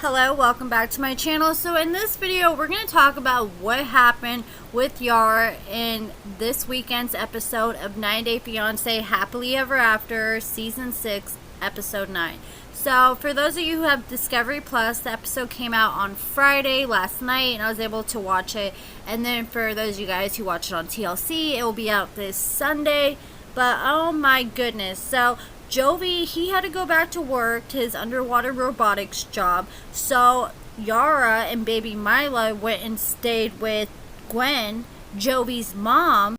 Hello, welcome back to my channel. So in this video, we're going to talk about what happened with Yara in this weekend's episode of 90 Day Fiancé Happily Ever After, Season 6, Episode 9. So for those of you who have Discovery Plus, the episode came out on Friday last night, and I was able to watch it. And then for those of you guys who watch it on TLC, it will be out this Sunday. But oh my goodness. So Jovi, he had to go back to work to his underwater robotics job. So Yara and baby Mila went and stayed with Gwen, Jovi's mom.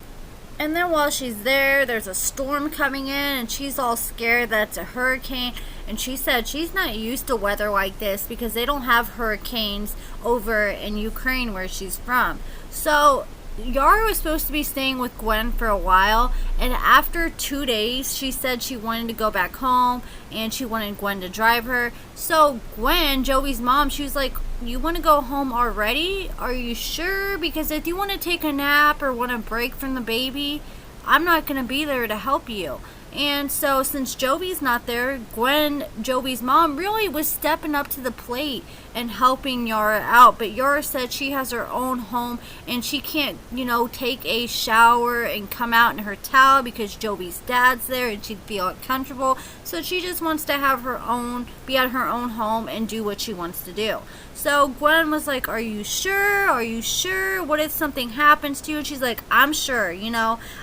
And then while she's there, there's a storm coming in and she's all scared that it's a hurricane. And she said she's not used to weather like this because they don't have hurricanes over in Ukraine where she's from. So Yara was supposed to be staying with Gwen for a while, and after 2 days she said she wanted to go back home and she wanted Gwen to drive her. So Gwen, Jovi's mom, she was like, you want to go home already? Are you sure? Because if you want to take a nap or want a break from the baby, I'm not going to be there to help you. And so since Jovi's not there, Gwen, Jovi's mom, really was stepping up to the plate and helping Yara out. But Yara said she has her own home and she can't, take a shower and come out in her towel because Jovi's dad's there and she'd feel uncomfortable. So she just wants to have her own, be at her own home and do what she wants to do. So Gwen was like, are you sure? Are you sure? What if something happens to you? And she's like, I'm sure,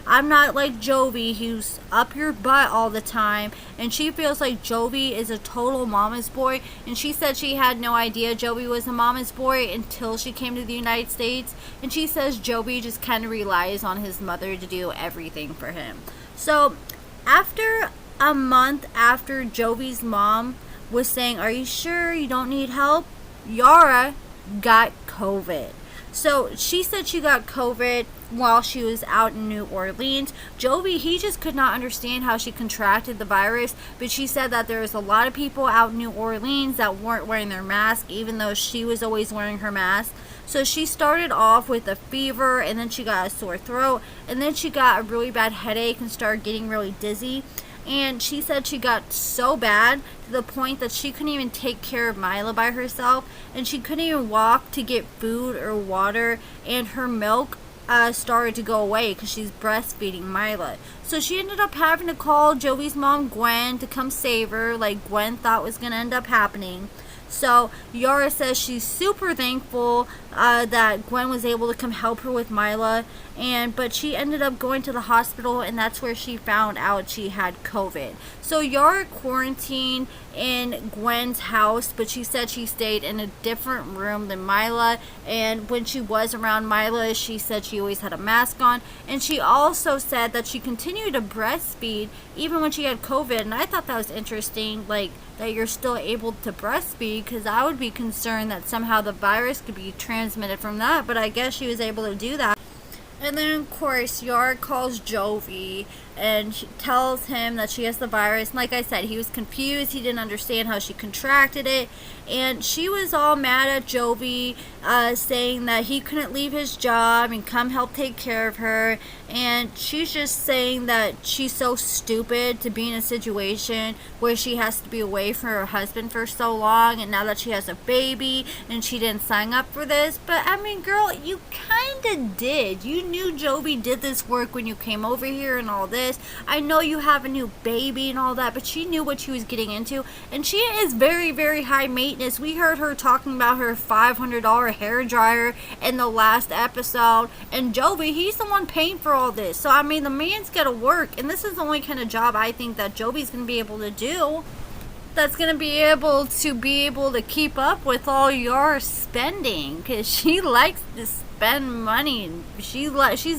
I'm not like Jovi who's up your butt all the time. And she feels like Jovi is a total mama's boy. And she said she had no idea Jovi was a mama's boy until she came to the United States. And she says Jovi just kind of relies on his mother to do everything for him. So after a month after Jovi's mom was saying, are you sure you don't need help? Yara got COVID. So she said she got COVID while she was out in New Orleans. Jovi, he just could not understand how she contracted the virus, but she said that there was a lot of people out in New Orleans that weren't wearing their mask, even though she was always wearing her mask. So she started off with a fever, and then she got a sore throat, and then she got a really bad headache and started getting really dizzy. And she said she got so bad to the point that she couldn't even take care of Mila by herself. And she couldn't even walk to get food or water. And her milk started to go away because she's breastfeeding Mila. So she ended up having to call Jovi's mom, Gwen, to come save her, like Gwen thought was going to end up happening. So Yara says she's super thankful that Gwen was able to come help her with Mila, but she ended up going to the hospital, and that's where she found out she had COVID. So Yara quarantined in Gwen's house, but she said she stayed in a different room than Mila, and when she was around Mila, she said she always had a mask on, and she also said that she continued to breastfeed even when she had COVID. And I thought that was interesting, like that you're still able to breastfeed, because I would be concerned that somehow the virus could be transmitted from that, but I guess she was able to do that. And then, of course, Yara calls Jovi and she tells him that she has the virus. And like I said, he was confused. He didn't understand how she contracted it. And she was all mad at Jovi, saying that he couldn't leave his job and come help take care of her. And she's just saying that she's so stupid to be in a situation where she has to be away from her husband for so long. And now that she has a baby and she didn't sign up for this. But, I mean, girl, you kind of did. You knew Jovi did this work when you came over here and all this. I know you have a new baby and all that, but she knew what she was getting into. And she is very, very high maintenance. We heard her talking about her $500 hair dryer in the last episode. And Jovi, he's the one paying for all this. So, I mean, the man's got to work. And this is the only kind of job I think that Jovi's going to be able to do that's going to be able to keep up with all your spending, because she likes to spend money. She's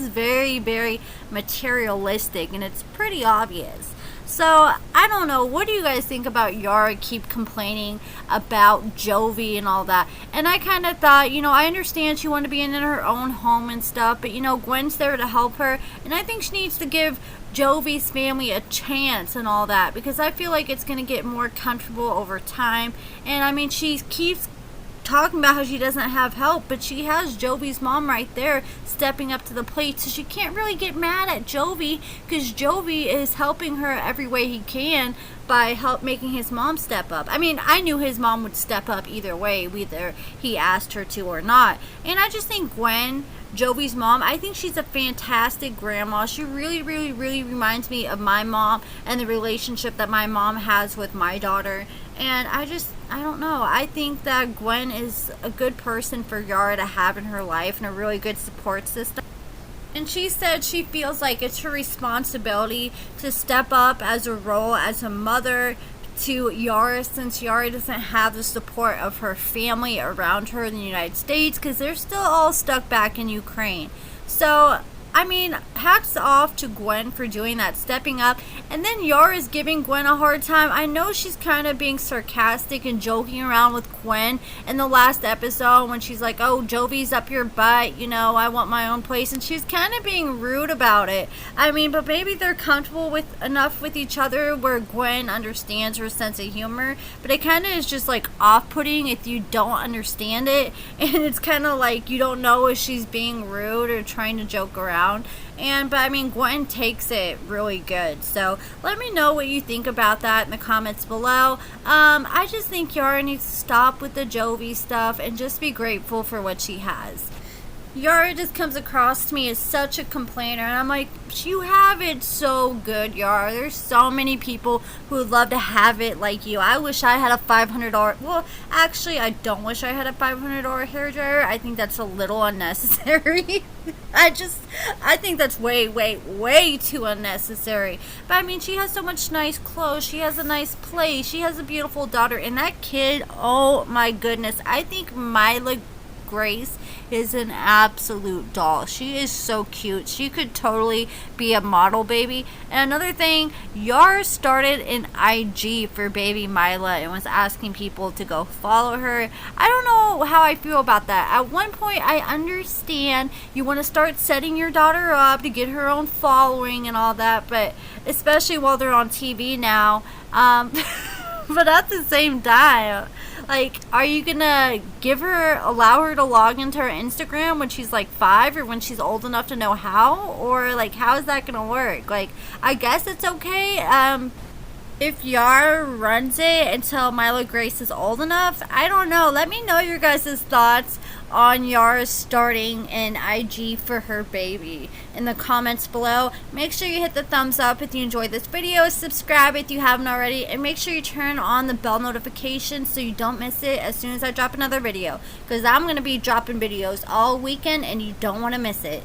very, very materialistic, and it's pretty obvious. So, I don't know. What do you guys think about Yara keep complaining about Jovi and all that? And I kind of thought, I understand she wanted to be in her own home and stuff, but, Gwen's there to help her. And I think she needs to give Jovi's family a chance and all that, because I feel like it's going to get more comfortable over time. And, I mean, she keeps talking about how she doesn't have help, but she has Jovi's mom right there stepping up to the plate, so she can't really get mad at Jovi, because Jovi is helping her every way he can by making his mom step up. I mean, I knew his mom would step up either way, whether he asked her to or not. And I just think Gwen, Jovi's mom, I think she's a fantastic grandma. She really, really, really reminds me of my mom and the relationship that my mom has with my daughter. And I don't know. I think that Gwen is a good person for Yara to have in her life and a really good support system. And she said she feels like it's her responsibility to step up as a role as a mother to Yara, since Yara doesn't have the support of her family around her in the United States, because they're still all stuck back in Ukraine. So, I mean, hats off to Gwen for doing that, stepping up. And then Yara's giving Gwen a hard time. I know she's kind of being sarcastic and joking around with Gwen in the last episode when she's like, oh, Jovi's up your butt, you know, I want my own place. And she's kind of being rude about it. I mean, but maybe they're comfortable enough with each other where Gwen understands her sense of humor. But it kind of is just like off-putting if you don't understand it. And it's kind of like you don't know if she's being rude or trying to joke around. But I mean, Gwen takes it really good. So let me know what you think about that in the comments below. I just think Yara needs to stop with the Jovi stuff and just be grateful for what she has. Yara just comes across to me as such a complainer, and I'm like, you have it so good, Yara. There's so many people who would love to have it like you. I wish I had a $500, well, actually, I don't wish I had a $500 hairdryer. I think that's a little unnecessary. I think that's way, way, way too unnecessary. But I mean, she has so much nice clothes. She has a nice place. She has a beautiful daughter. And that kid, oh my goodness. I think Mila Grace is an absolute doll. She is so cute. She could totally be a model baby. And another thing, Yara started an IG for baby Mila and was asking people to go follow her. I don't know how I feel about that. At one point, I understand you want to start setting your daughter up to get her own following and all that, but especially while they're on TV now. But at the same time, like, are you gonna allow her to log into her Instagram when she's like 5 or when she's old enough to know how? Or like, how is that gonna work? Like, I guess it's okay if Yara runs it until Mila Grace is old enough. I don't know. Let me know your guys' thoughts on Yara starting an IG for her baby in the comments below. Make sure you hit the thumbs up if you enjoyed this video, subscribe if you haven't already, and make sure you turn on the bell notification so you don't miss it as soon as I drop another video, because I'm going to be dropping videos all weekend and you don't want to miss it.